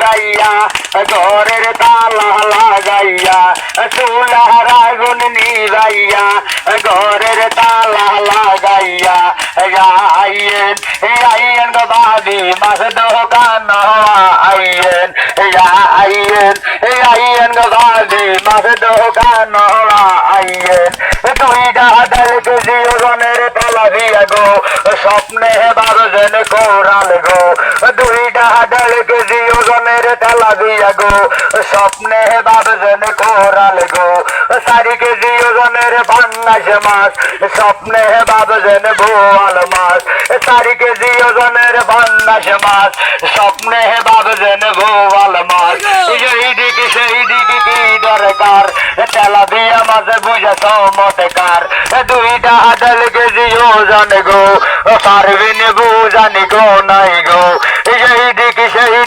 নিবাইয়া ঘরের তালা লাগাইয়া চুলার আগুন নিবাইয়া ঘরের তালা লাগাইয়া আইয়েন আইয়েন গো বাদি মাছ দোকান আইয়েন আইয়েন আইয়েন গো বাদি মাছ দোকান আইয়েন দুইটা ডাল কেজি ওজনের তালা দিয়া গো স্বপ্নে বারোজন কোরাল গো দুইটা ডাল কেজি ওজনের তালা দিয়া গো স্বপ্নে বারোজন কোরাল গো 4 কেজি ওজনের পাঙ্গাস মাছ স্বপ্নে বারোজন বোয়াল মাছ 4 কেজি ওজনের পাঙ্গাস মাছ স্বপ্নে বারোজন বোয়াল মাছ এইদিকে সেই দিকে কি দরকার তেলা দিয়া মাঝে বুঝে চমৎকার দুইটা ডাল কেজি ওজন গো পারবিন বুঝানি গো নাই গো এইদিকে সেই